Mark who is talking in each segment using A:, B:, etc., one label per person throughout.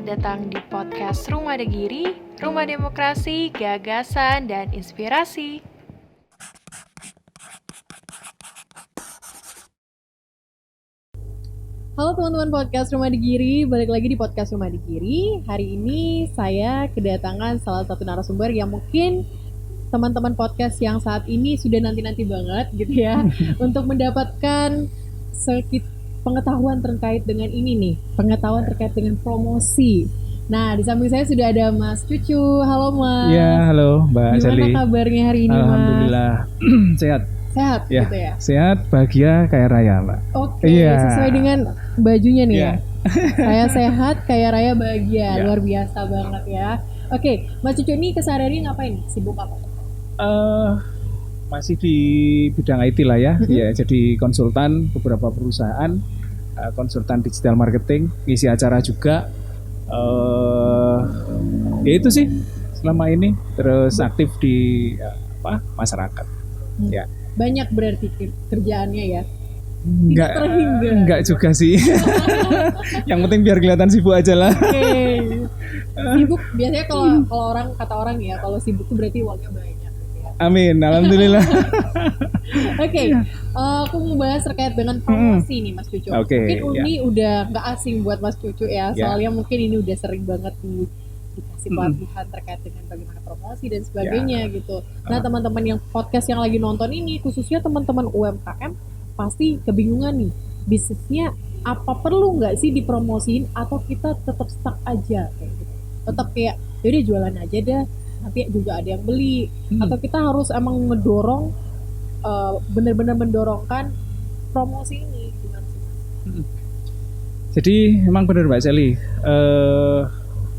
A: datang di podcast Rumah Degiri, Rumah Demokrasi, Gagasan, dan Inspirasi.
B: Halo teman-teman podcast Rumah Degiri, balik lagi di podcast Rumah Degiri. Hari ini saya kedatangan salah satu narasumber yang mungkin teman-teman podcast yang saat ini sudah nanti-nanti banget gitu ya untuk mendapatkan pengetahuan terkait dengan ini nih, pengetahuan terkait dengan promosi. Nah, di samping saya sudah ada Mas Cucu. Halo Mas.
C: Ya, halo Mbak Sally.
B: Gimana kabarnya hari ini Mas?
C: Alhamdulillah sehat.
B: Sehat
C: Ya,
B: gitu ya?
C: sehat, bahagia, kaya raya Mbak.
B: Oke,
C: Iya.
B: sesuai dengan bajunya nih
C: Iya.
B: ya. Saya sehat, kaya raya, bahagia.
C: Iya.
B: Luar biasa banget ya. Oke, Mas Cucu ini keseharian ngapain? Sibuk apa?
C: Masih di bidang IT lah ya. Ya, jadi konsultan beberapa perusahaan, konsultan digital marketing, isi acara juga. Ya itu sih selama ini. Terus aktif di masyarakat. Ya.
B: Banyak berarti kerjaannya ya.
C: Enggak,
B: terhingga.
C: enggak juga sih. Yang penting biar kelihatan sibuk aja lah.
B: Oke. Sibuk biasanya kalau orang kata orang ya, kalau sibuk tuh berarti uangnya banyak gitu ya.
C: Amin, alhamdulillah.
B: Oke, aku mau bahas terkait dengan promosi nih Mas Cucu.
C: Oke,
B: Mungkin
C: ya.
B: Uni udah nggak asing buat Mas Cucu ya,
C: Ya.
B: soalnya mungkin ini udah sering banget dikasih pelatihan terkait dengan bagaimana promosi dan sebagainya gitu. Nah teman-teman yang podcast yang lagi nonton ini, khususnya teman-teman UMKM, pasti kebingungan nih, bisnisnya apa perlu nggak sih dipromosiin atau kita tetap stuck aja kayak gitu. Tetap kayak yaudah jualan aja dah, nanti juga ada yang beli. Atau kita harus emang ngedorong, benar-benar mendorongkan promosi ini gimana sih Mas?
C: Jadi memang benar Mbak Sally.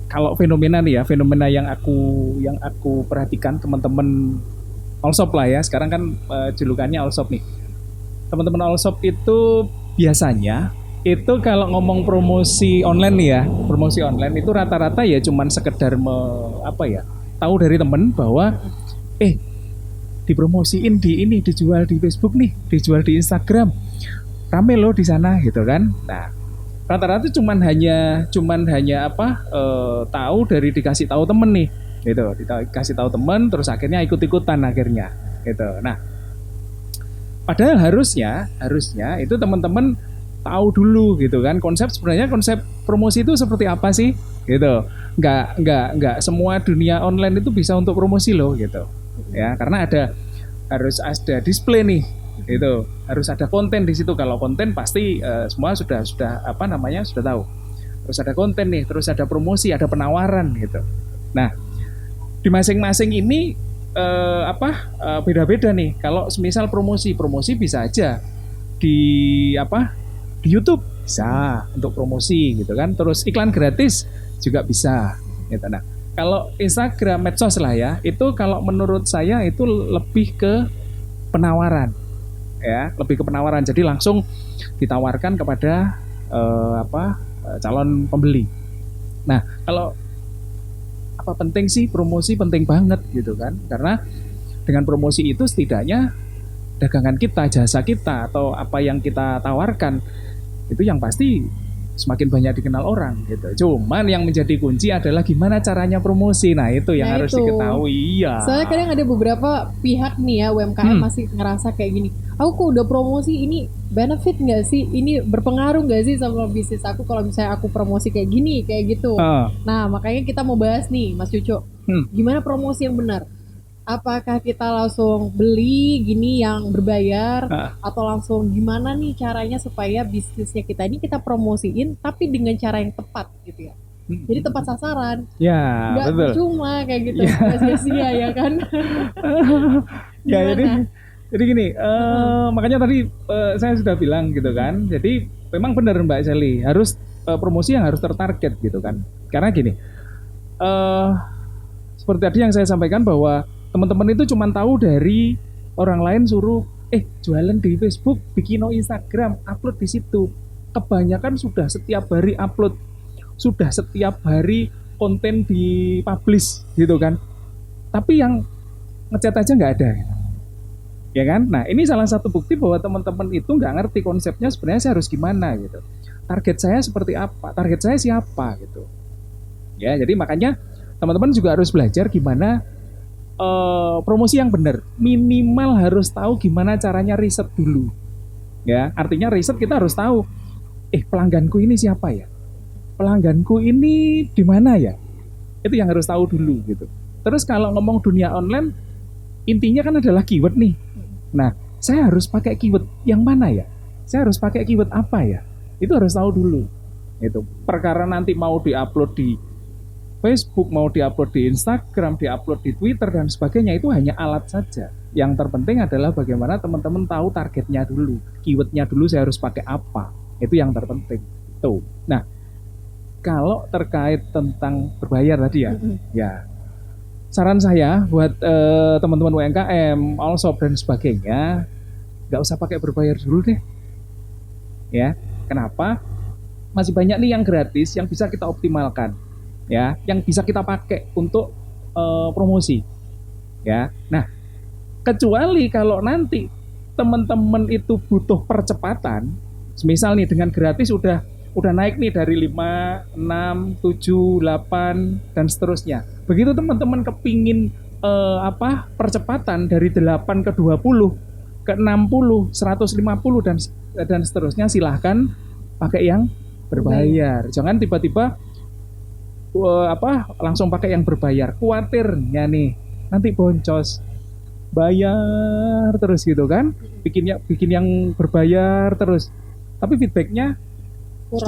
C: Kalau fenomena nih ya, fenomena yang aku perhatikan teman-teman Allshop lah ya. Sekarang kan julukannya Allshop nih. Teman-teman Allshop itu biasanya itu kalau ngomong promosi online nih ya, promosi online itu rata-rata ya cuman sekedar tahu dari temen bahwa dipromosiin di ini, dijual di Facebook nih, dijual di Instagram, rame loh di sana gitu kan. Nah, rata-rata cuman hanya tahu dari dikasih tahu temen nih, gitu, dikasih tahu temen, terus akhirnya ikut-ikutan akhirnya, gitu. Nah, padahal harusnya itu teman-teman tahu dulu gitu kan, konsep promosi itu seperti apa sih, gitu. Nggak semua dunia online itu bisa untuk promosi loh, gitu. Ya, karena harus ada display nih, itu harus ada konten di situ. Kalau konten pasti semua sudah tahu. Terus ada konten nih, terus ada promosi, ada penawaran gitu. Nah, di masing-masing ini beda-beda nih. Kalau semisal promosi bisa aja di YouTube bisa untuk promosi gitu kan. Terus iklan gratis juga bisa gitu. Nah, kalau Instagram, medsos lah ya, itu kalau menurut saya itu lebih ke penawaran, ya, lebih ke penawaran. Jadi langsung ditawarkan kepada calon pembeli. Nah, kalau apa penting sih promosi, penting banget gitu kan? Karena dengan promosi itu setidaknya dagangan kita, jasa kita, atau apa yang kita tawarkan itu yang pasti semakin banyak dikenal orang gitu. Cuman yang menjadi kunci adalah gimana caranya promosi. Nah, itu yang harus diketahui. Iya.
B: Soalnya kadang ada beberapa pihak nih ya UMKM masih ngerasa kayak gini. Aku kok udah promosi ini benefit nggak sih? Ini berpengaruh nggak sih sama bisnis aku kalau misalnya aku promosi kayak gini, kayak gitu. Nah, makanya kita mau bahas nih, Mas Cucu. Gimana promosi yang benar? Apakah kita langsung beli gini yang berbayar atau langsung gimana nih caranya supaya bisnisnya kita ini kita promosiin tapi dengan cara yang tepat gitu ya. Jadi tepat sasaran.
C: Ya,
B: nggak
C: betul.
B: cuma kayak gitu sia-sia ya kan.
C: Ya, jadi gini, makanya tadi saya sudah bilang gitu kan. Jadi memang benar Mbak Sally, harus promosi yang harus tertarget gitu kan. Karena gini, seperti tadi yang saya sampaikan bahwa teman-teman itu cuma tahu dari orang lain suruh jualan di Facebook, bikin Instagram, upload di situ. Kebanyakan sudah setiap hari upload, sudah setiap hari konten di publish gitu kan. Tapi yang ngechat aja nggak ada. Ya kan? Nah, ini salah satu bukti bahwa teman-teman itu nggak ngerti konsepnya sebenarnya saya harus gimana gitu. Target saya seperti apa? Target saya siapa gitu. Ya, jadi makanya teman-teman juga harus belajar gimana promosi yang benar. Minimal harus tahu gimana caranya riset dulu. Ya, artinya riset kita harus tahu, pelangganku ini siapa ya? Pelangganku ini di mana ya? Itu yang harus tahu dulu gitu. Terus kalau ngomong dunia online, intinya kan adalah keyword nih. Nah, saya harus pakai keyword yang mana ya? Saya harus pakai keyword apa ya? Itu harus tahu dulu. Itu perkara nanti mau diupload di Facebook, mau diupload di Instagram, diupload di Twitter dan sebagainya, itu hanya alat saja. Yang terpenting adalah bagaimana teman-teman tahu targetnya dulu, keywordnya dulu saya harus pakai apa. Itu yang terpenting. Tuh. Nah, kalau terkait tentang berbayar tadi ya, ya saran saya buat teman-teman UMKM, all shop dan sebagainya, nggak usah pakai berbayar dulu deh. Ya, kenapa? Masih banyak nih yang gratis yang bisa kita optimalkan. Ya, yang bisa kita pakai untuk promosi. Ya, nah kecuali kalau nanti teman-teman itu butuh percepatan, misal nih dengan gratis udah naik nih dari 5, 6, 7, 8 dan seterusnya. Begitu teman-teman kepingin percepatan dari 8 ke 20, ke 60, 150 dan seterusnya, silahkan pakai yang berbayar. Jangan tiba-tiba langsung pakai yang berbayar. Kuatirnya nih nanti boncos, bayar terus gitu kan, bikin yang berbayar terus, tapi feedbacknya kurang.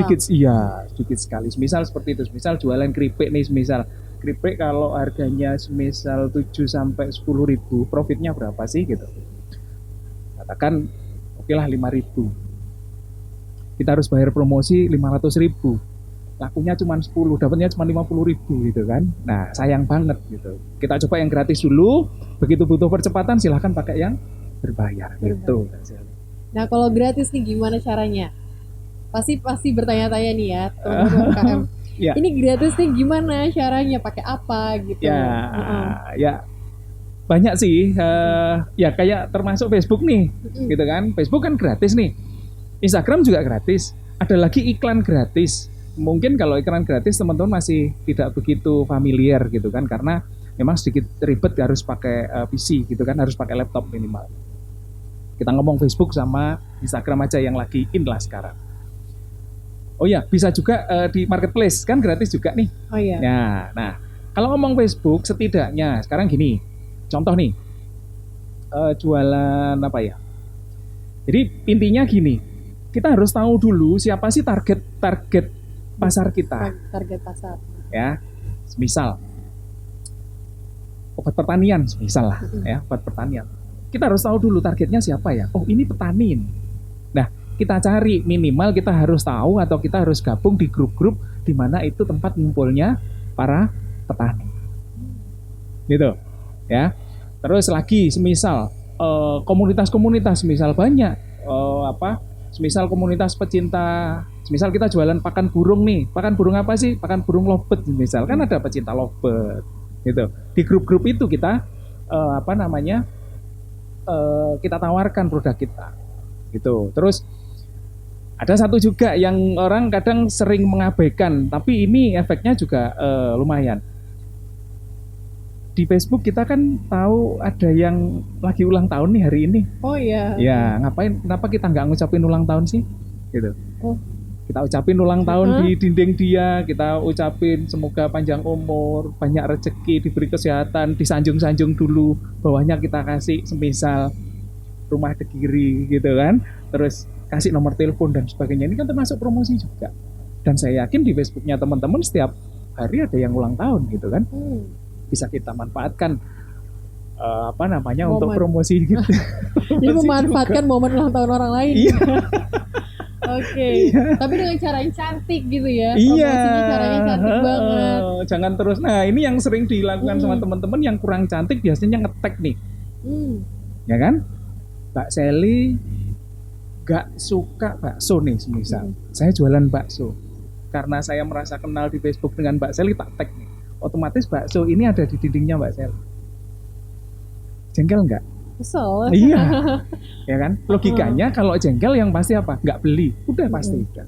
C: sedikit sekali. Misal seperti itu, misal jualan keripik nih, misal keripik kalau harganya misal 7 sampai 10 ribu, profitnya berapa sih gitu, katakan oke lah 5 ribu, kita harus bayar promosi 500 ribu, lakunya cuma 10, dapatnya cuma 50 ribu gitu kan. Nah sayang banget gitu. Kita coba yang gratis dulu, begitu butuh percepatan silahkan pakai yang berbayar gitu.
B: Nah kalau gratis nih gimana caranya? Pasti bertanya-tanya nih ya teman-teman UMKM.
C: Ya.
B: Ini gratis nih gimana caranya? Pakai apa gitu?
C: Ya banyak sih. Ya kayak termasuk Facebook nih, gitu kan. Facebook kan gratis nih. Instagram juga gratis. Ada lagi iklan gratis. Mungkin kalau iklan gratis teman-teman masih tidak begitu familiar gitu kan, karena memang sedikit ribet, harus pakai PC gitu kan, harus pakai laptop minimal. Kita ngomong Facebook sama Instagram aja yang lagi in lah sekarang. Oh ya, bisa juga di marketplace kan gratis juga nih.
B: Oh iya.
C: Nah, kalau ngomong Facebook setidaknya sekarang gini, contoh nih, jualan apa ya? Jadi intinya gini, kita harus tahu dulu siapa sih target pasar kita.
B: Target pasar.
C: Ya, misal obat pertanian, misal lah, ya obat pertanian. Kita harus tahu dulu targetnya siapa ya. Oh ini petani. Nah kita cari, minimal kita harus tahu atau kita harus gabung di grup-grup di mana itu tempat ngumpulnya para petani. Gitu, ya. Terus lagi, semisal komunitas-komunitas, misal banyak semisal komunitas pecinta, misal kita jualan pakan burung nih. Pakan burung apa sih? Pakan burung lovebird misal, kan ada pecinta lovebird gitu. Di grup-grup itu kita kita tawarkan produk kita gitu. Terus ada satu juga yang orang kadang sering mengabaikan, tapi ini efeknya juga lumayan. Di Facebook kita kan tahu ada yang lagi ulang tahun nih hari ini.
B: Oh iya.
C: Ya, kenapa kita nggak ngucapin ulang tahun sih? Gitu.
B: Oh.
C: Kita ucapin ulang tahun di dinding dia, kita ucapin semoga panjang umur, banyak rezeki, diberi kesehatan, disanjung-sanjung dulu, bawahnya kita kasih semisal rumah Degiri gitu kan, terus kasih nomor telepon dan sebagainya. Ini kan termasuk promosi juga. Dan saya yakin di Facebooknya teman-teman setiap hari ada yang ulang tahun gitu kan. Bisa kita manfaatkan untuk promosi gitu.
B: Jadi memanfaatkan momen ulang tahun orang lain.
C: Iya.
B: Oke. Tapi dengan cara yang cantik gitu ya.
C: Iya.
B: Promosinya caranya cantik banget.
C: Jangan terus. Nah, ini yang sering dilakukan sama teman-teman yang kurang cantik, biasanya nge-tag nih. Ya kan? Mbak Sally gak suka bakso nih semisal. Saya jualan bakso. Karena saya merasa kenal di Facebook dengan Mbak Sally, tak tag nih. Otomatis bakso ini ada di dindingnya Mbak Sel. Jengkel nggak?
B: Kesel.
C: Iya, ya kan? Logikanya kalau jengkel yang pasti apa? Nggak beli, udah pasti udah.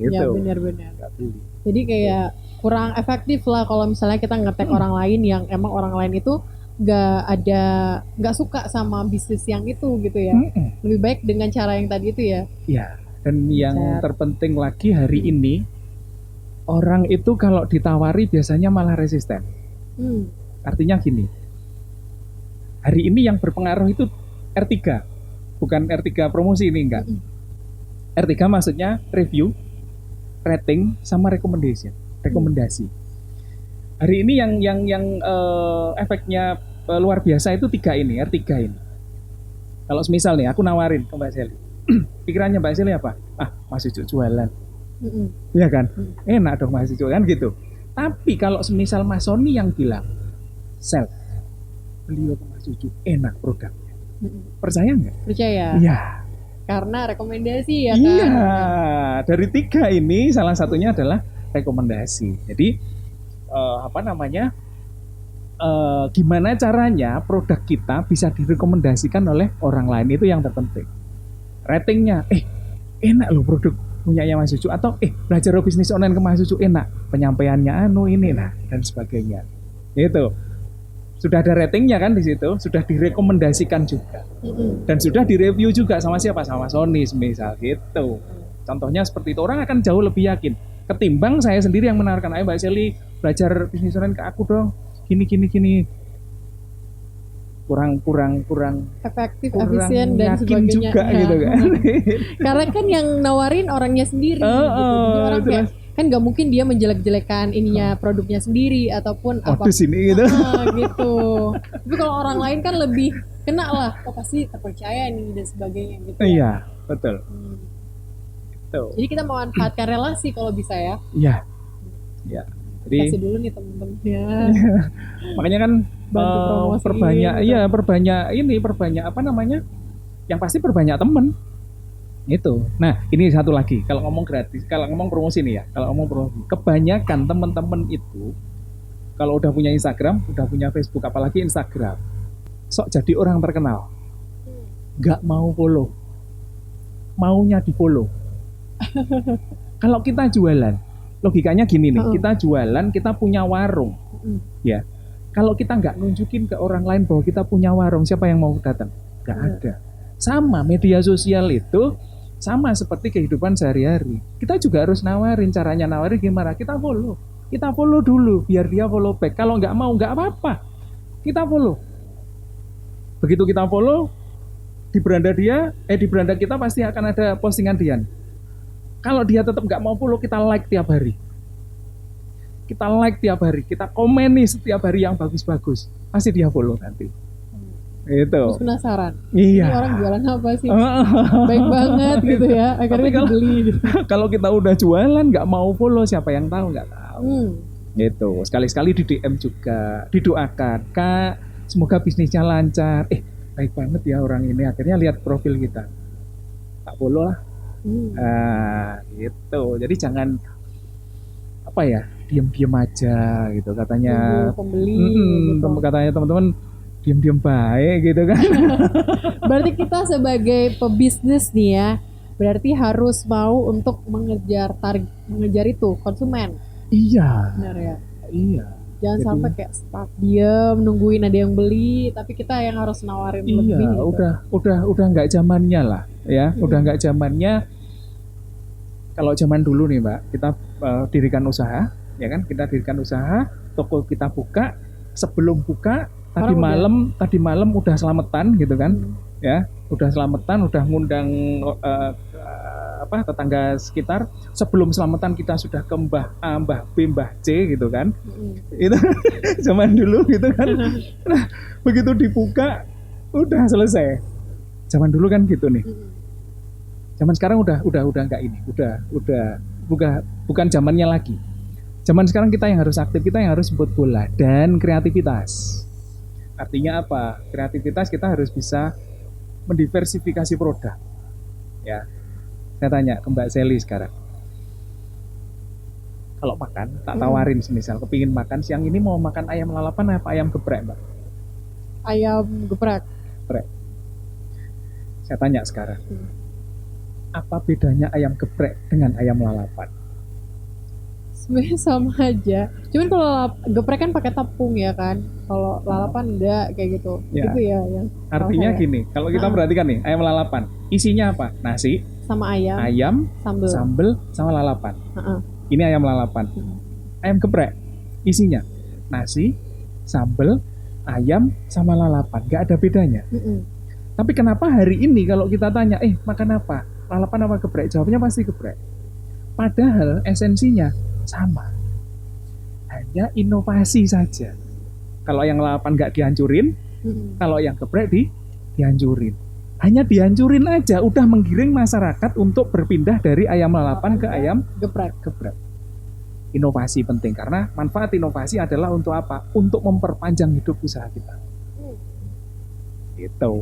C: Gitu.
B: Ya benar-benar.
C: Nggak beli.
B: Jadi kayak kurang efektif lah kalau misalnya kita nge-tag orang lain yang emang orang lain itu nggak suka sama bisnis yang itu gitu ya. Lebih baik dengan cara yang tadi itu ya.
C: Ya, dan yang terpenting lagi hari ini orang itu kalau ditawari biasanya malah resisten. Artinya gini, hari ini yang berpengaruh itu R3, bukan R3 promosi ini enggak. R3 maksudnya review, rating, sama rekomendasi. Hari ini yang efeknya luar biasa itu 3 ini, R3 ini. Kalau semisal nih aku nawarin ke Mbak Seli, pikirannya Mbak Seli apa? Mas Ucu jualan. Iya kan? Enak dong Mas Ucu kan gitu. Tapi kalau semisal Mas Sony yang bilang, Sel, beli ke Mas Ucu, enak produknya. Percaya nggak?
B: Percaya.
C: Iya.
B: Karena rekomendasi ya kan?
C: Iya, dari 3 ini salah satunya adalah rekomendasi. Jadi gimana caranya produk kita bisa direkomendasikan oleh orang lain, itu yang terpenting. Ratingnya, enak loh produk punyanya Mas Ucu, atau belajar bisnis online ke Mas Ucu enak, penyampaiannya ini, dan sebagainya. Itu sudah ada ratingnya kan di situ, sudah direkomendasikan juga, dan sudah direview juga sama siapa, sama Sony misal gitu. Contohnya seperti itu, orang akan jauh lebih yakin ketimbang saya sendiri yang menawarkan, ayo Mbak Seli belajar bisnis online ke aku dong, gini kurang
B: efektif, efisien dan sebagainya
C: juga ya. Gitu kan.
B: Karena kan yang nawarin orangnya sendiri gitu. Jadi orang kayak kan nggak mungkin dia menjelek-jelekan ininya produknya sendiri ataupun apa
C: sini gitu.
B: Gitu. Tapi kalau orang lain kan lebih kena lah, pasti terpercaya nih dan sebagainya gitu.
C: Iya, betul.
B: Jadi kita memanfaatkan relasi kalau bisa ya.
C: Iya. Jadi
B: kasih dulu nih temen-temennya.
C: Makanya kan perbanyak apa namanya? Yang pasti perbanyak temen. Itu. Nah, ini satu lagi. Kalau ngomong gratis, kalau ngomong promosi nih ya, kebanyakan teman-teman itu kalau udah punya Instagram, udah punya Facebook, apalagi Instagram, sok jadi orang terkenal, nggak mau follow, maunya di follow. Kalau kita jualan, logikanya gini nih, kita jualan, kita punya warung, ya. Kalau kita nggak nunjukin ke orang lain bahwa kita punya warung, siapa yang mau datang? Nggak ada. Sama media sosial itu. Sama seperti kehidupan sehari-hari. Kita juga harus nawarin, caranya nawarin gimana? Kita follow dulu, biar dia follow back. Kalau nggak mau, nggak apa-apa. Kita follow. Begitu kita follow, di beranda kita pasti akan ada postingan dia. Kalau dia tetap nggak mau follow, kita like tiap hari. Kita komen nih setiap hari yang bagus-bagus. Pasti dia follow nanti. Itu.
B: Terus penasaran.
C: Iya.
B: Ini orang jualan apa sih? Baik banget gitu ya. Akhirnya dibeli gitu.
C: Kalau kita udah jualan nggak mau follow, siapa yang tahu? Nggak tahu. Gitu. Sekali-sekali di DM juga, didoakan, Kak, semoga bisnisnya lancar. Baik banget ya orang ini. Akhirnya lihat profil kita, tak follow lah. Gitu. Jadi jangan diam-diam aja gitu katanya.
B: Pembeli.
C: Gitu. Katanya teman-teman. Diam-diam baik gitu kan.
B: Berarti kita sebagai pebisnis nih ya, berarti harus mau untuk mengejar itu konsumen.
C: Iya.
B: Benar ya.
C: Iya.
B: Jangan sampai kayak stuck diam nungguin ada yang beli, tapi kita yang harus nawarin lebih.
C: Iya, gitu. udah nggak zamannya lah, ya. Udah nggak zamannya. Kalau zaman dulu nih Mbak, kita dirikan usaha, ya kan? Kita dirikan usaha, toko kita buka, sebelum buka tadi malam udah selamatan gitu kan, ya, udah selamatan, udah ngundang tetangga sekitar. Sebelum selamatan kita sudah ke Mbah A, Mbah B, Mbah C gitu kan. Itu zaman dulu gitu kan. Nah, begitu dibuka udah selesai. Zaman dulu kan gitu nih. Zaman sekarang udah nggak ini, bukan zamannya lagi. Zaman sekarang kita yang harus aktif, kita yang harus jemput bola dan kreativitas. Artinya apa? Kreativitas kita harus bisa mendiversifikasi produk. Ya. Saya tanya ke Mbak Seli sekarang. Kalau makan, tak tawarin semisal kepingin makan siang ini mau makan ayam lalapan apa ayam geprek, Mbak?
B: Ayam geprek.
C: Saya tanya sekarang. Apa bedanya ayam geprek dengan ayam lalapan?
B: Sebenarnya sama aja. Cuman kalau geprek kan pakai tepung ya kan. Kalau lalapan enggak kayak gitu.
C: Ya.
B: Gitu ya yang
C: Artinya
B: saya.
C: gini, kalau kita perhatikan nih, ayam lalapan, isinya apa? Nasi,
B: sama ayam,
C: ayam,
B: sambel.
C: sambel, sama lalapan.
B: Heeh.
C: Ini ayam lalapan. Ayam geprek, isinya nasi, sambel, ayam, sama lalapan. Nggak ada bedanya.
B: Mm-mm.
C: Tapi kenapa hari ini kalau kita tanya, makan apa? Lalapan apa geprek? Jawabnya pasti geprek. Padahal esensinya sama. Hanya inovasi saja. Kalau yang lalapan nggak dihancurin,
B: Mm-mm.
C: kalau yang geprek dihancurin. Hanya dihancurin aja, udah menggiring masyarakat untuk berpindah dari ayam lalapan ke ayam
B: Geprek.
C: geprek. Inovasi penting, karena manfaat inovasi adalah untuk apa? Untuk memperpanjang hidup usaha kita. Gitu.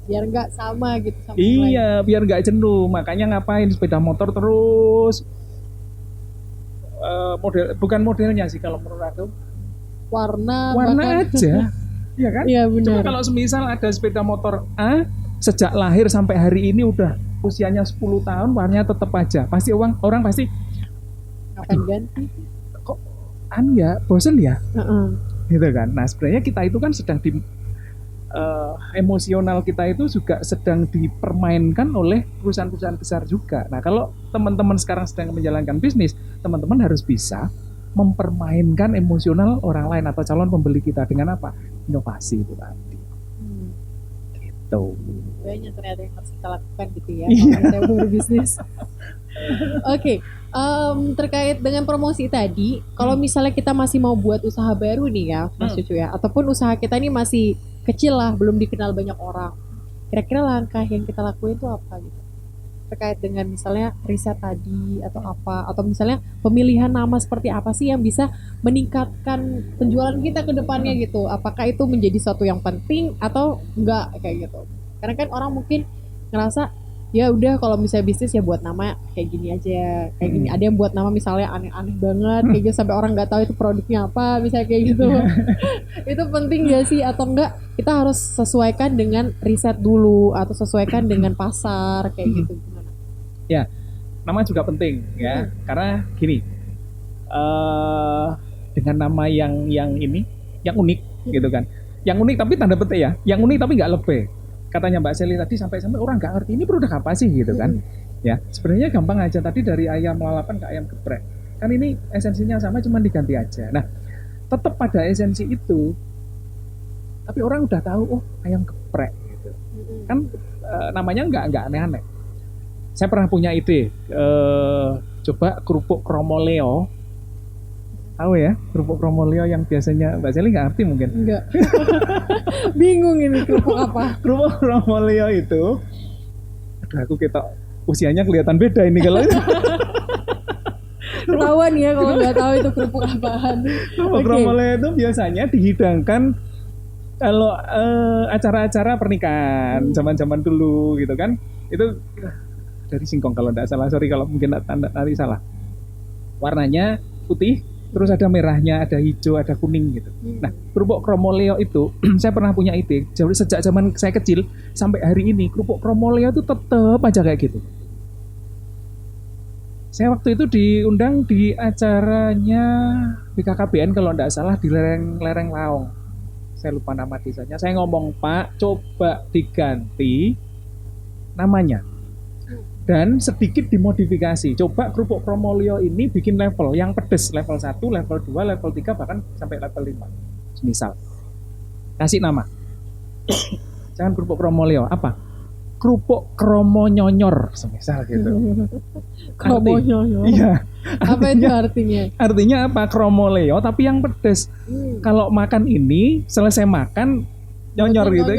B: Biar nggak sama gitu sama yang lain.
C: Iya, biar nggak jenuh. Makanya ngapain sepeda motor terus? Bukan modelnya sih kalau menurut aku.
B: Warna
C: Warna
B: bahkan.
C: aja. Iya kan?
B: Iya
C: Cuma
B: benar.
C: kalau semisal ada sepeda motor A, sejak lahir sampai hari ini udah usianya 10 tahun, warnanya tetap aja. Pasti orang pasti,
B: Ngapain ganti?
C: kok ya, bosen ya?
B: Heeh.
C: Gitu kan. Nah, sebenarnya kita itu kan sedang emosional kita itu juga sedang dipermainkan oleh perusahaan-perusahaan besar juga. Nah, kalau teman-teman sekarang sedang menjalankan bisnis, teman-teman harus bisa mempermainkan emosional orang lain atau calon pembeli kita dengan apa? Inovasi itu tadi. Gitu.
B: Banyak ternyata yang harus kita lakukan gitu ya.
C: Iya.
B: Kalau kita berbisnis. Oke. Terkait dengan promosi tadi, kalau misalnya kita masih mau buat usaha baru nih ya, Mas Cucu ya, ataupun usaha kita ini masih kecil lah, belum dikenal banyak orang, kira-kira langkah yang kita lakuin itu apa gitu? Terkait dengan misalnya riset tadi atau apa, atau misalnya pemilihan nama seperti apa sih yang bisa meningkatkan penjualan kita ke depannya gitu? Apakah itu menjadi suatu yang penting atau enggak kayak gitu? Karena kan orang mungkin ngerasa ya udah kalau misalnya bisnis ya buat nama kayak gini aja, kayak gini. Ada yang buat nama misalnya aneh-aneh banget kayak gitu sampai orang nggak tahu itu produknya apa, misalnya kayak gitu. Itu penting gak sih atau enggak? Kita harus sesuaikan dengan riset dulu atau sesuaikan dengan pasar kayak gitu gimana?
C: Ya, nama juga penting ya, karena gini, dengan nama yang ini, yang unik gitu kan, yang unik tapi tanda petik ya, yang unik tapi nggak lebih. Katanya Mbak Seli tadi sampai orang nggak ngerti ini produk apa sih gitu kan. Ya, sebenarnya gampang aja tadi dari ayam lalapan ke ayam geprek. Kan ini esensinya sama cuma diganti aja. Nah, tetap pada esensi itu. Tapi orang udah tahu ayam geprek gitu. Kan namanya nggak aneh-aneh. Saya pernah punya ide coba kerupuk kromoleo. Tahu ya, kerupuk kromoleo yang biasanya Mbak Seli nggak ngerti mungkin.
B: Enggak. Bingung ini kerupuk apa.
C: Kerupuk kromoleo itu, aduh aku kita usianya kelihatan beda ini kalau
B: Ketahuan ya kalau nggak tahu itu kerupuk apaan.
C: kerupuk kromoleo itu biasanya dihidangkan kalau acara-acara pernikahan zaman-zaman dulu gitu kan. Itu dari singkong kalau tidak salah, sorry kalau mungkin nanti salah. Warnanya putih, terus ada merahnya, ada hijau, ada kuning gitu. Nah, kerupuk kromoleo itu saya pernah punya ide. Sejak zaman saya kecil sampai hari ini kerupuk kromoleo itu tetap aja kayak gitu. Saya waktu itu diundang di acaranya BKKBN kalau tidak salah di lereng Laong. Saya lupa nama desanya. Saya ngomong, Pak, coba diganti namanya. Dan sedikit dimodifikasi. Coba kerupuk kromoleo ini bikin level yang pedes, level 1, level 2, level 3, bahkan sampai level 5. Misal. Kasih nama. Jangan kerupuk kromoleo, apa? Kerupuk kromonyonyor, semisal gitu.
B: Kromonyonyor.
C: Iya.
B: Apa itu artinya?
C: Artinya apa? Kromoleo tapi yang pedes. Kalau makan ini, selesai makan nyonyor gitu.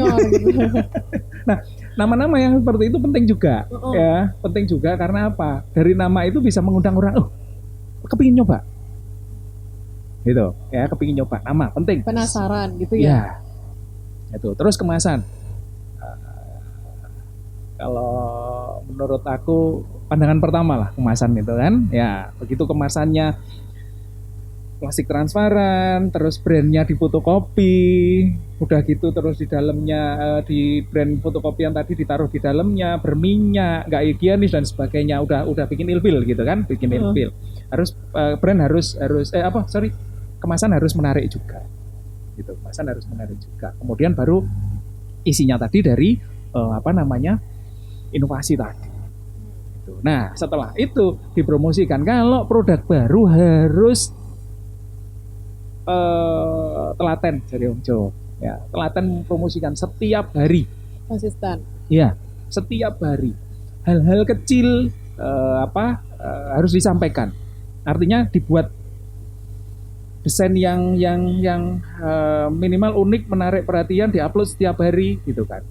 C: Nah, nama-nama yang seperti itu penting juga, ya, penting juga karena apa? Dari nama itu bisa mengundang orang, kepingin nyoba, gitu, ya, kepingin nyoba, nama penting.
B: Penasaran gitu ya?
C: Ya, itu. Terus kemasan, kalau menurut aku pandangan pertama lah kemasan itu kan, ya, begitu kemasannya plastik transparan, terus brandnya difotokopi, udah gitu terus di dalamnya di brand fotokopi yang tadi ditaruh di dalamnya berminyak, nggak higienis dan sebagainya, udah bikin ilfil gitu kan, bikin ilfil. brand harus kemasan harus menarik juga. Gitu, kemasan harus menarik juga. Kemudian baru isinya tadi dari inovasi tadi. Gitu. Nah, setelah itu dipromosikan. Kalau produk baru harus telaten dari Om Jo. Ya, telaten mempromosikan setiap hari.
B: Konsisten.
C: Ya, setiap hari. Hal-hal kecil harus disampaikan. Artinya dibuat desain yang minimal unik, menarik perhatian, diupload setiap hari gitu kan.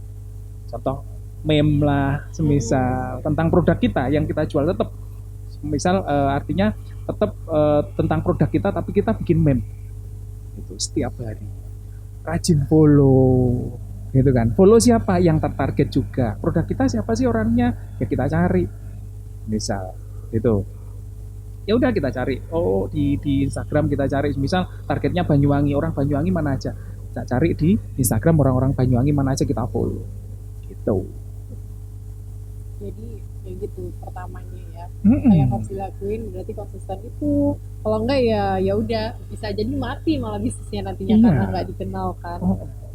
C: Contoh meme lah, semisal tentang produk kita yang kita jual tetap. Misal artinya tetap tentang produk kita tapi kita bikin meme. Itu setiap hari. Rajin follow gitu kan. Follow siapa yang tertarget juga. Produk kita siapa sih orangnya? Ya kita cari. Misal itu. Ya udah kita cari. Oh, di Instagram kita cari misal targetnya Banyuwangi, orang Banyuwangi mana aja. Kita cari di Instagram orang-orang Banyuwangi mana aja kita follow. Gitu.
B: Jadi kayak gitu pertamanya ya. Kayak harus dilakuin berarti konsisten itu. Kalau enggak ya udah bisa jadi mati malah bisnisnya nantinya karena nggak dikenal kan.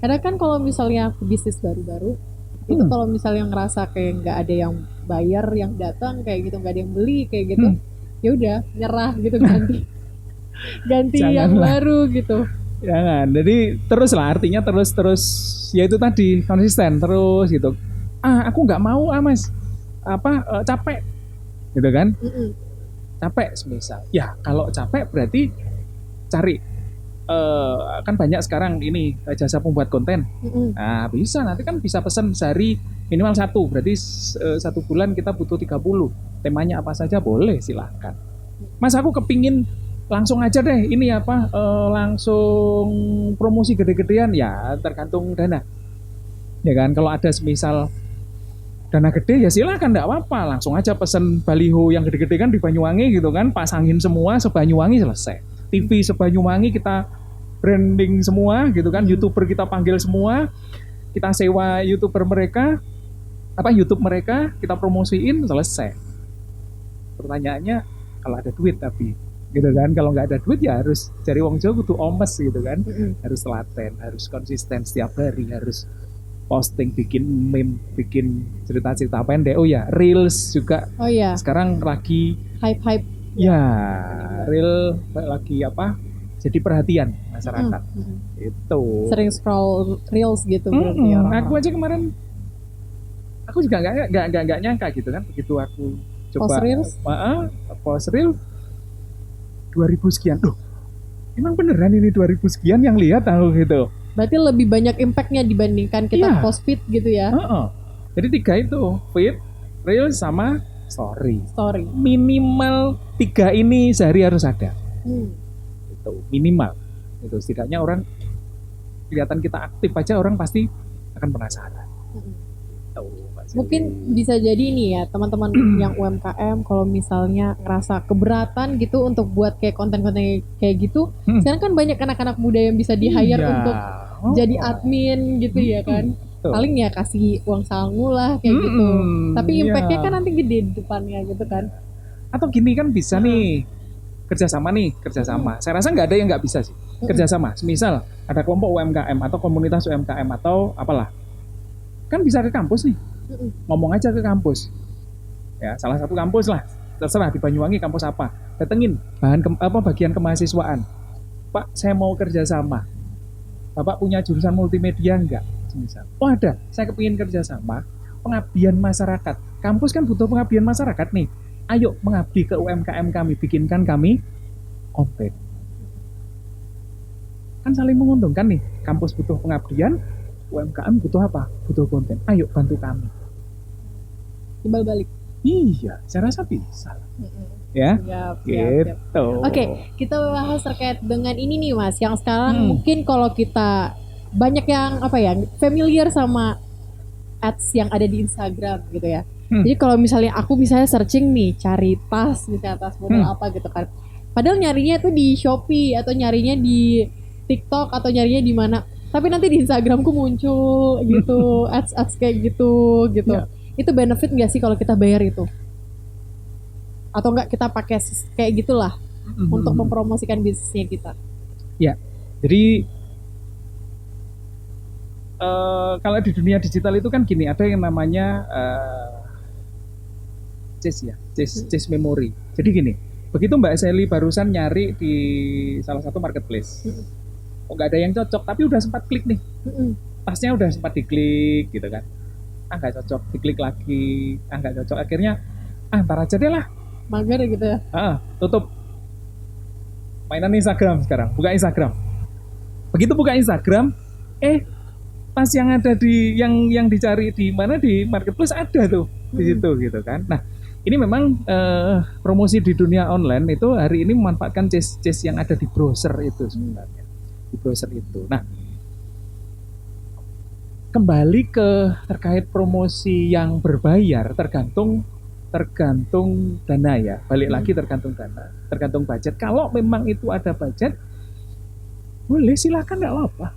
B: Karena kan kalau misalnya bisnis baru-baru itu kalau misalnya ngerasa kayak nggak ada yang bayar, yang datang kayak gitu, nggak ada yang beli kayak gitu, ya udah nyerah gitu ganti yang baru gitu.
C: Jangan. Jadi terus lah, artinya terus ya itu tadi konsisten terus gitu. Aku nggak mau mas capek gitu kan. Capek semisal. Ya kalau capek berarti cari kan banyak sekarang ini jasa pembuat konten. Nah bisa nanti kan bisa pesan sehari minimal 1, berarti 1 bulan kita butuh 30. Temanya apa saja boleh, silahkan. Mas aku kepingin langsung aja deh ini langsung promosi gede-gedean, ya tergantung dana. Ya kan, kalau ada semisal dana gede ya silakan, enggak apa-apa, langsung aja pesen baliho yang gede-gede kan di Banyuwangi gitu kan, pasangin semua se-Banyuwangi selesai. TV se-Banyuwangi kita branding semua gitu kan, YouTuber kita panggil semua, kita sewa YouTuber mereka, YouTube mereka kita promosiin, selesai. Pertanyaannya kalau ada duit tapi gitu kan, kalau nggak ada duit ya harus cari wong Jawa kudu omes gitu kan, harus telaten, harus konsisten setiap hari, harus posting, bikin meme, bikin cerita-cerita pendek. Oh ya, reels juga.
B: Oh ya.
C: Sekarang lagi
B: hype.
C: Ya, reel lagi jadi perhatian masyarakat. Itu.
B: Sering scroll reels gitu berarti orang.
C: Aku aja kemarin, aku juga nggak nyangka gitu kan, begitu aku coba post reel 2000 sekian. Duh, emang beneran ini 2000 sekian yang lihat aku gitu.
B: Berarti lebih banyak impactnya dibandingkan kita post feed gitu ya.
C: Jadi 3 itu, feed, reel sama story. Minimal 3 ini sehari harus ada. Itu minimal. Itu setidaknya orang kelihatan kita aktif aja, orang pasti akan penasaran.
B: Mungkin bisa jadi ini ya teman-teman yang UMKM kalau misalnya ngerasa keberatan gitu untuk buat kayak konten-konten kayak gitu, sekarang kan banyak anak-anak muda yang bisa di-hire untuk jadi admin gitu ya kan. Paling ya kasih uang sangu lah kayak gitu. Tapi impactnya kan nanti gede di depannya gitu kan.
C: Atau gini kan bisa nih, kerjasama. Saya rasa nggak ada yang nggak bisa sih. Kerjasama, misal ada kelompok UMKM atau komunitas UMKM atau apalah, kan bisa ke kampus nih, ngomong aja ke kampus. Ya, salah satu kampus lah, terserah di Banyuwangi kampus apa, datengin bagian kemahasiswaan. Pak, saya mau kerjasama. Bapak punya jurusan multimedia enggak? Misal. Oh ada, saya kepingin kerjasama pengabdian masyarakat. Kampus kan butuh pengabdian masyarakat nih. Ayo mengabdi ke UMKM kami, bikinkan kami konten. Kan saling menguntungkan nih. Kampus butuh pengabdian, UMKM butuh apa? Butuh konten. Ayo bantu kami.
B: Timbal balik.
C: Iya, saya rasa bisa. Ya, gitu.
B: Oke, kita bahas terkait dengan ini nih Mas. Yang sekarang mungkin kalau kita banyak yang familiar sama ads yang ada di Instagram gitu ya. Jadi kalau misalnya aku searching nih, cari tas, misalnya tas model apa gitu kan. Padahal nyarinya itu di Shopee atau nyarinya di TikTok atau nyarinya di mana. Tapi nanti di Instagramku muncul gitu, ads kayak gitu. Yeah. Itu benefit nggak sih kalau kita bayar itu? Atau enggak kita pakai kayak gitulah untuk mempromosikan bisnisnya kita.
C: Ya, jadi kalau di dunia digital itu kan gini, ada yang namanya chase memory. Jadi gini, begitu Mbak Sally barusan nyari di salah satu marketplace, kok nggak ada yang cocok, tapi udah sempat klik nih, tasnya udah sempat diklik gitu kan, nggak cocok, diklik lagi, nggak cocok, akhirnya ntar aja deh lah,
B: Mager gitu ya.
C: tutup, mainan Instagram sekarang, buka Instagram, begitu buka Instagram, tas yang ada di yang dicari di mana di marketplace ada tuh di situ gitu kan. Nah, ini memang promosi di dunia online itu hari ini memanfaatkan chase yang ada di browser itu sebenarnya. Di browser itu. Nah, kembali ke terkait promosi yang berbayar tergantung dana ya. Balik lagi tergantung dana, tergantung budget. Kalau memang itu ada budget, boleh silakan, nggak apa-apa.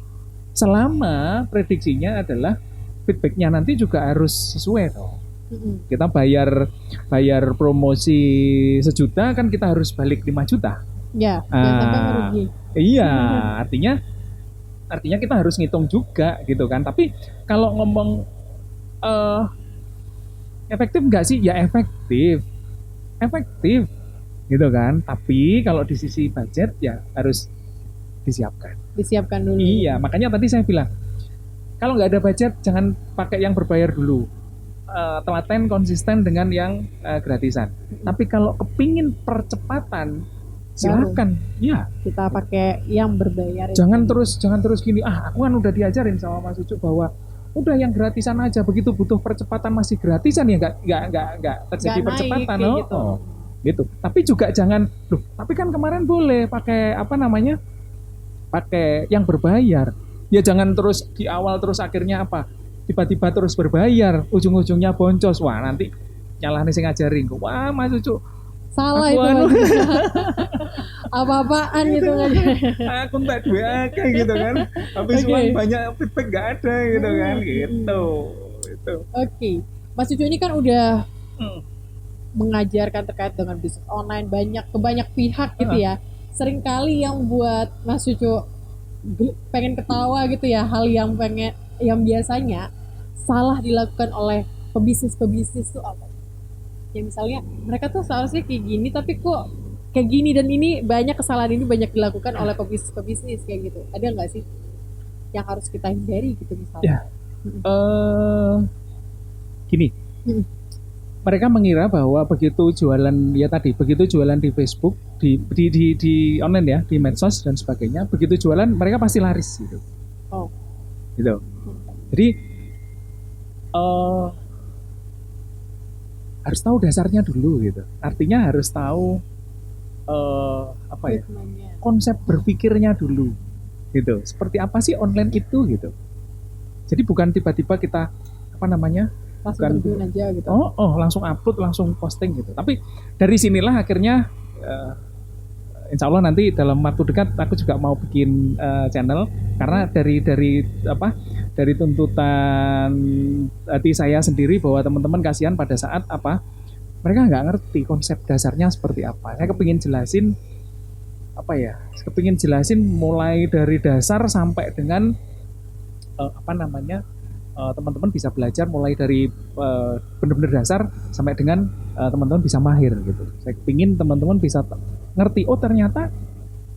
C: Selama prediksinya adalah feedbacknya nanti juga harus sesuai dong. Kita bayar promosi 1 juta kan kita harus balik 5 juta.
B: Ya, jangan sampai merugi.
C: Iya, artinya kita harus ngitung juga gitu kan. Tapi kalau ngomong efektif nggak sih? Ya efektif gitu kan. Tapi kalau di sisi budget ya harus disiapkan
B: dulu.
C: Iya, makanya tadi saya bilang kalau nggak ada budget jangan pakai yang berbayar dulu, telaten konsisten dengan yang gratisan. Tapi kalau kepingin percepatan silakan, ya
B: kita pakai yang berbayar.
C: Jangan terus gini, aku kan udah diajarin sama Mas Ucu bahwa udah yang gratisan aja, begitu butuh percepatan masih gratisan ya nggak terjadi percepatan gitu. Tapi juga jangan, tapi kan kemarin boleh pakai pakai yang berbayar. Ya jangan terus di awal terus akhirnya tiba-tiba terus berbayar, ujung-ujungnya boncos. Wah, nanti nyalahnya sing ngajarin. Wah, Mas Ucu
B: salah itu. Apa-apaan gitu kan.
C: Aku tak duwe akeh gitu kan. Habis uang banyak feedback enggak ada gitu kan gitu. Itu.
B: Oke. Mas Ucu ini kan udah mengajarkan terkait dengan bisnis online ke banyak pihak gitu ya. Seringkali yang buat Mas Ucu pengen ketawa gitu ya, hal yang biasanya salah dilakukan oleh pebisnis tuh apa? Ya misalnya mereka tuh seharusnya kayak gini tapi kok kayak gini, dan ini kesalahan ini banyak dilakukan oleh pebisnis kayak gitu. Ada nggak sih yang harus kita hindari gitu misalnya?
C: Ya. Gini. Mereka mengira bahwa begitu jualan di Facebook, di online ya, di medsos dan sebagainya, begitu jualan mereka pasti laris gitu. Gitu. Jadi harus tahu dasarnya dulu gitu. Artinya harus tahu konsep berpikirnya dulu gitu. Seperti apa sih online itu gitu. Jadi bukan tiba-tiba kita
B: langsung terjun aja gitu.
C: Langsung upload, langsung posting gitu. Tapi dari sinilah akhirnya insya Allah nanti dalam waktu dekat aku juga mau bikin channel, karena dari tuntutan hati saya sendiri bahwa teman-teman kasihan pada saat mereka nggak ngerti konsep dasarnya seperti apa. Saya kepingin jelasin mulai dari dasar sampai dengan teman-teman bisa belajar mulai dari benar-benar dasar sampai dengan teman-teman bisa mahir gitu. Saya kepingin teman-teman bisa ngerti, ternyata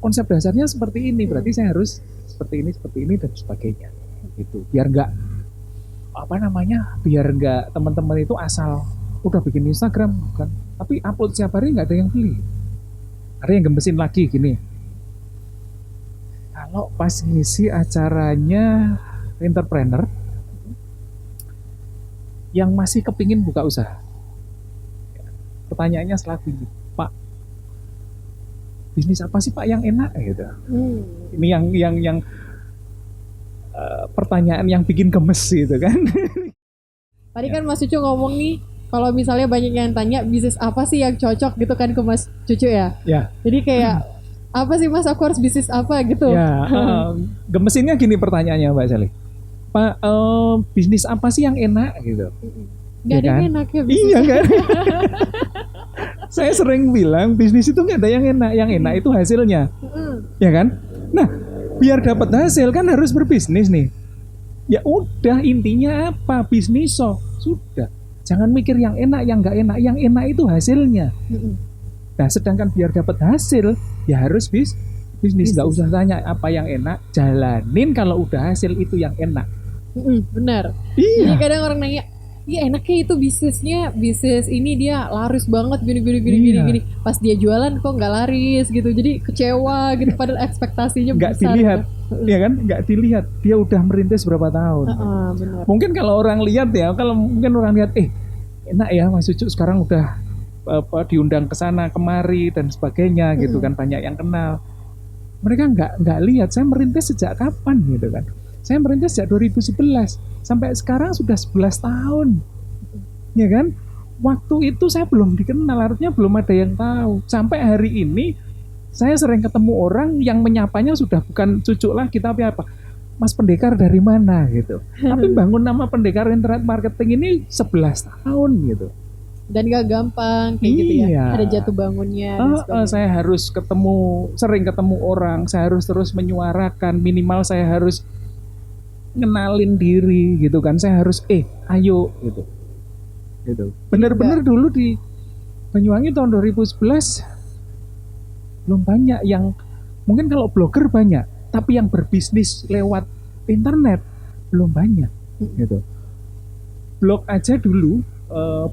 C: konsep dasarnya seperti ini, berarti saya harus seperti ini dan sebagainya gitu. Biar nggak teman-teman itu asal udah bikin Instagram kan, tapi upload setiap hari nggak ada yang beli, ada yang gemesin lagi gini. Kalau pas ngisi acaranya entrepreneur yang masih kepingin buka usaha, pertanyaannya selalu gini, Pak, bisnis apa sih Pak yang enak gitu. Ini yang pertanyaan yang bikin gemes gitu kan.
B: Tadi kan Mas Cucu ngomong nih, kalau misalnya banyak yang tanya bisnis apa sih yang cocok gitu kan ke Mas Cucu ya. Jadi kayak apa sih Mas, aku harus bisnis apa gitu.
C: Gemesinnya gini pertanyaannya Mbak Sally, Pak, bisnis apa sih yang enak gitu?
B: Gak ada yang enak ya bisnis.
C: Iya kan? Saya sering bilang bisnis itu nggak ada yang enak itu hasilnya, ya kan? Nah, biar dapat hasil kan harus berbisnis nih. Ya udah, intinya apa? Bisnis sudah. Jangan mikir yang enak, yang nggak enak. Yang enak itu hasilnya. Nah, sedangkan biar dapat hasil ya harus bisnis. Nggak usah tanya apa yang enak, jalanin kalau udah hasil itu yang enak.
B: Benar.
C: Iya.
B: Jadi kadang orang nanya, iya enaknya itu bisnis ini dia laris banget gini. Pas dia jualan kok nggak laris gitu, jadi kecewa gitu padahal ekspektasinya
C: Nggak
B: besar.
C: dilihat,
B: gitu.
C: ya kan? Nggak dilihat dia udah merintis berapa tahun.
B: Benar.
C: Mungkin kalau orang lihat ya, mungkin orang lihat, enak ya Mas Ucu sekarang udah diundang ke sana kemari dan sebagainya gitu kan, banyak yang kenal. Mereka nggak lihat saya merintis sejak kapan gitu kan. Saya merintis sejak 2011 sampai sekarang sudah 11 tahun. Ya kan? Waktu itu saya belum dikenal, artinya belum ada yang tahu. Sampai hari ini saya sering ketemu orang yang menyapanya sudah bukan cucu lagi tapi apa? Mas Pendekar dari mana gitu. Tapi bangun nama Pendekar Internet Marketing ini 11 tahun gitu.
B: Dan gak gampang kayak gitu ya. Ada jatuh bangunnya.
C: Saya harus sering ketemu orang, saya harus terus menyuarakan, minimal saya harus ngenalin diri gitu kan, saya harus ayo gitu. Bener-bener dulu di Banyuwangi tahun 2011 belum banyak yang, mungkin kalau blogger banyak, tapi yang berbisnis lewat internet belum banyak gitu. Blog aja dulu,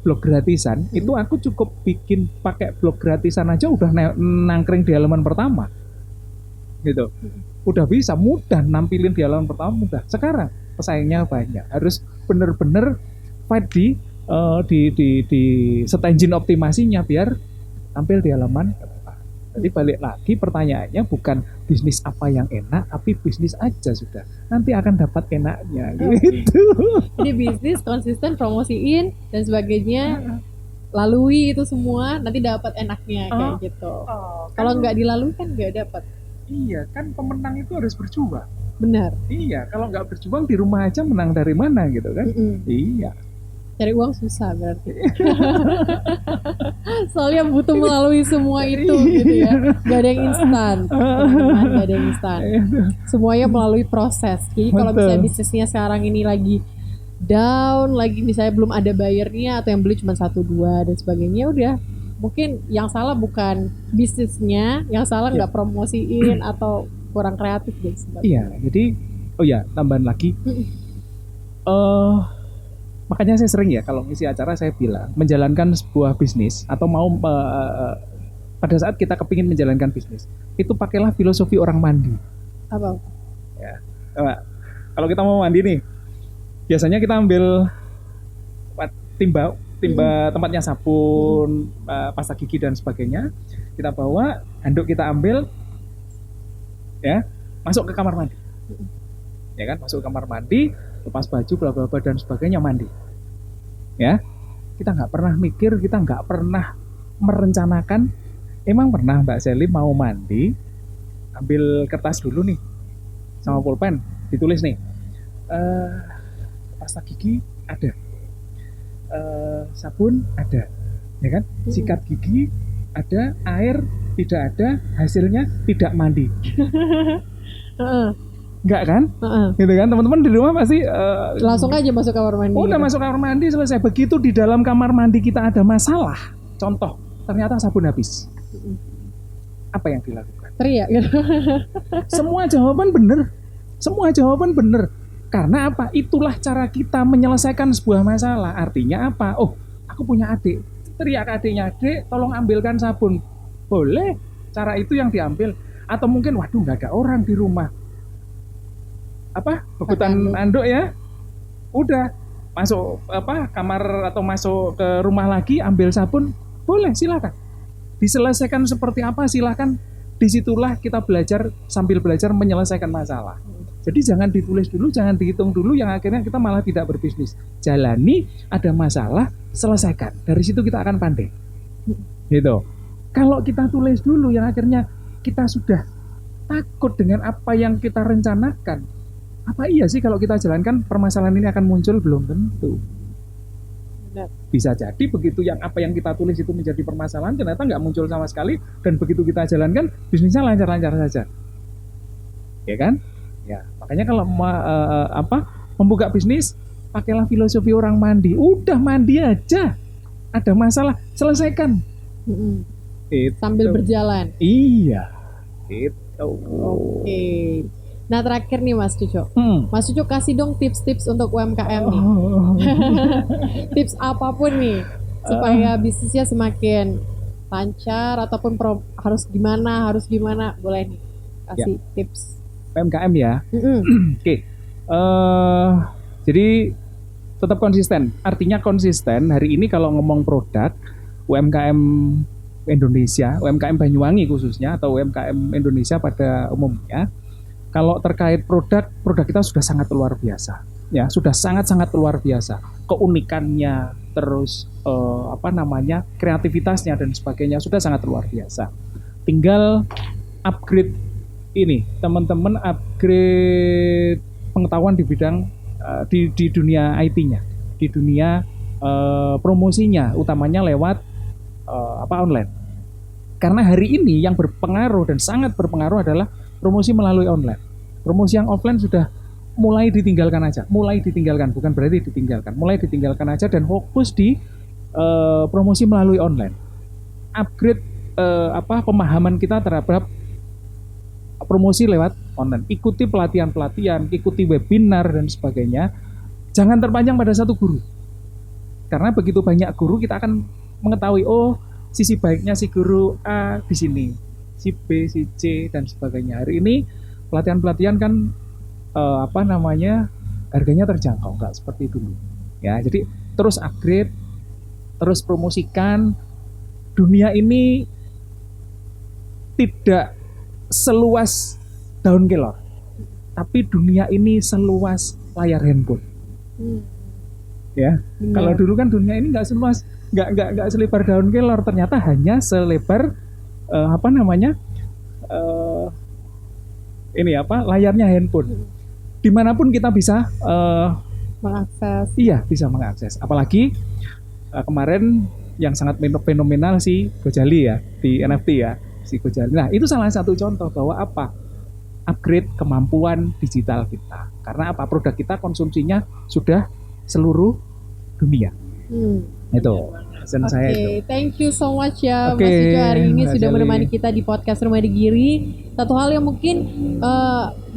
C: blog gratisan itu aku cukup bikin pakai blog gratisan aja udah nangkring di halaman pertama gitu. Udah bisa mudah nampilin di halaman pertama, mudah. Sekarang pesaingnya banyak, harus bener-bener fight di search engine optimasinya biar tampil di halaman depan. Jadi balik lagi pertanyaannya bukan bisnis apa yang enak, tapi bisnis aja sudah, nanti akan dapat enaknya gitu.
B: Jadi bisnis konsisten promosiin dan sebagainya, lalui itu semua, nanti dapat enaknya kayak gitu. Kalau nggak dilalui kan nggak dapat.
C: Iya, kan pemenang itu harus berjuang.
B: Benar.
C: Iya, kalau nggak berjuang di rumah aja menang dari mana gitu kan? Iya.
B: Cari uang susah berarti. Soalnya butuh melalui semua itu gitu ya. Gak ada yang instan, teman-teman, gak ada yang instan. Semuanya melalui proses. Jadi kalau misalnya bisnisnya sekarang ini lagi down, lagi misalnya belum ada bayarnya atau yang beli cuma 1-2 dan sebagainya, udah. Mungkin yang salah bukan bisnisnya, yang salah nggak promosiin atau kurang kreatif dan sebagainya.
C: Iya, jadi tambahan lagi. Makanya saya sering ya kalau ngisi acara saya bilang menjalankan sebuah bisnis atau mau pada saat kita kepingin menjalankan bisnis itu pakailah filosofi orang mandi.
B: Apa?
C: Ya, kalau kita mau mandi nih, biasanya kita ambil timba tempatnya sabun, pasta gigi dan sebagainya. Kita bawa, handuk kita ambil, ya, masuk ke kamar mandi. Ya kan, masuk ke kamar mandi, lepas baju, bla bla bla dan sebagainya, mandi. Ya, kita nggak pernah mikir, kita nggak pernah merencanakan. Emang pernah Mbak Seli mau mandi, ambil kertas dulu nih, sama pulpen, ditulis nih, pasta gigi ada. Sabun ada, ya kan? Sikat gigi ada, air tidak ada, hasilnya tidak mandi. Enggak kan? Gitu kan? Teman-teman di rumah pasti
B: langsung aja masuk kamar mandi.
C: Udah masuk kamar mandi selesai. Begitu di dalam kamar mandi kita ada masalah, contoh, ternyata sabun habis. Apa yang dilakukan?
B: Teriak gitu.
C: Semua jawaban benar. Karena apa? Itulah cara kita menyelesaikan sebuah masalah. Artinya apa? Oh, aku punya adik. Teriak adiknya, "Adik, tolong ambilkan sabun." Boleh, cara itu yang diambil. Atau mungkin, waduh, nggak ada orang di rumah. Bebutan anduk ya. Udah, masuk kamar atau masuk ke rumah lagi, ambil sabun. Boleh, silakan. Diselesaikan seperti apa, silakan. Disitulah kita belajar, sambil belajar menyelesaikan masalah. Jadi jangan ditulis dulu, jangan dihitung dulu, yang akhirnya kita malah tidak berbisnis. Jalani, ada masalah, selesaikan. Dari situ kita akan pandai. Gitu. Kalau kita tulis dulu, yang akhirnya kita sudah takut dengan apa yang kita rencanakan. Apa iya sih kalau kita jalankan permasalahan ini akan muncul? Belum tentu.
B: Benar.
C: Bisa jadi begitu apa yang kita tulis itu menjadi permasalahan ternyata nggak muncul sama sekali, dan begitu kita jalankan bisnisnya lancar-lancar saja, ya kan? Ya makanya kalau membuka bisnis pakailah filosofi orang mandi. Udah mandi aja, ada masalah selesaikan. Itu.
B: Sambil berjalan.
C: Iya. Itu.
B: Oke. Nah terakhir nih Mas Cucu, Mas Cucu kasih dong tips-tips untuk UMKM nih. Tips apapun nih supaya bisnisnya semakin lancar ataupun harus gimana, boleh nih kasih tips.
C: UMKM ya. Oke. Jadi tetap konsisten. Artinya konsisten. Hari ini kalau ngomong produk UMKM Indonesia, UMKM Banyuwangi khususnya atau UMKM Indonesia pada umumnya, kalau terkait produk kita sudah sangat luar biasa. Ya, sudah sangat-sangat luar biasa. Keunikannya, terus kreativitasnya dan sebagainya sudah sangat luar biasa. Tinggal upgrade ini, teman-teman upgrade pengetahuan di bidang di dunia IT-nya, di dunia promosinya, utamanya lewat online. Karena hari ini yang berpengaruh dan sangat berpengaruh adalah promosi melalui online. Promosi yang offline sudah mulai ditinggalkan aja, bukan berarti ditinggalkan, mulai ditinggalkan aja dan fokus di promosi melalui online. Upgrade pemahaman kita terhadap promosi lewat online. Ikuti pelatihan-pelatihan, ikuti webinar dan sebagainya. Jangan terpanjang pada satu guru. Karena begitu banyak guru kita akan mengetahui sisi baiknya si guru A di sini, si B, si C dan sebagainya. Hari ini pelatihan-pelatihan kan harganya terjangkau, nggak seperti dulu. Ya, jadi terus upgrade, terus promosikan. Dunia ini tidak seluas daun kelor, tapi dunia ini seluas layar handphone. Ya, kalau dulu kan dunia ini nggak seluas, nggak selebar daun kelor, ternyata hanya selebar layarnya handphone. Dimanapun kita bisa
B: mengakses.
C: Iya, bisa mengakses. Apalagi kemarin yang sangat fenomenal si Gojali ya, di NFT ya, si Gojali. Nah, itu salah satu contoh bahwa upgrade kemampuan digital kita. Karena produk kita konsumsinya sudah seluruh dunia. Itu.
B: Oke, thank you so much ya Mas Cucu hari ini sudah menemani kita di podcast Rumah Digiri. Satu hal yang mungkin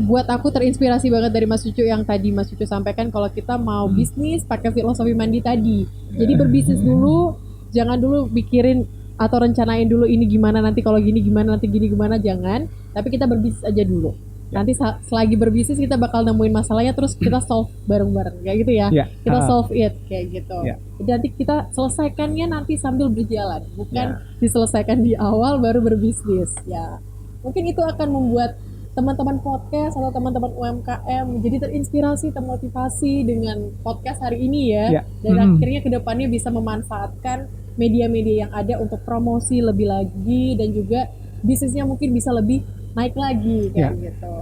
B: buat aku terinspirasi banget dari Mas Cucu yang tadi Mas Cucu sampaikan, kalau kita mau bisnis pakai filosofi mandi tadi. Jadi berbisnis dulu, jangan dulu pikirin atau rencanain dulu ini gimana nanti, kalau gini gimana nanti, gini gimana, jangan. Tapi kita berbisnis aja dulu. Nanti selagi berbisnis kita bakal nemuin masalahnya, terus kita solve bareng-bareng kayak gitu ya. Kita solve it kayak gitu. Jadi nanti kita selesaikannya nanti sambil berjalan, bukan diselesaikan di awal baru berbisnis. Ya, mungkin itu akan membuat teman-teman podcast atau teman-teman UMKM jadi terinspirasi, termotivasi dengan podcast hari ini ya. Dan akhirnya kedepannya bisa memanfaatkan media-media yang ada untuk promosi lebih lagi, dan juga bisnisnya mungkin bisa lebih naik lagi kayak gitu.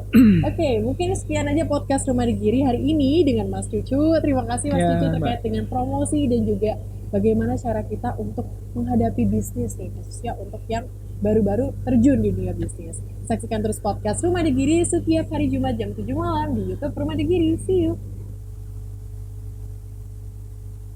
B: Oke, mungkin sekian aja podcast Rumah Digiri hari ini dengan Mas Cucu. Terima kasih Mas Cucu terkait dengan promosi dan juga bagaimana cara kita untuk menghadapi bisnis nih, khususnya untuk yang baru-baru terjun di dunia bisnis. Saksikan terus podcast Rumah Digiri setiap hari Jumat jam 7 malam di YouTube Rumah Digiri. See you.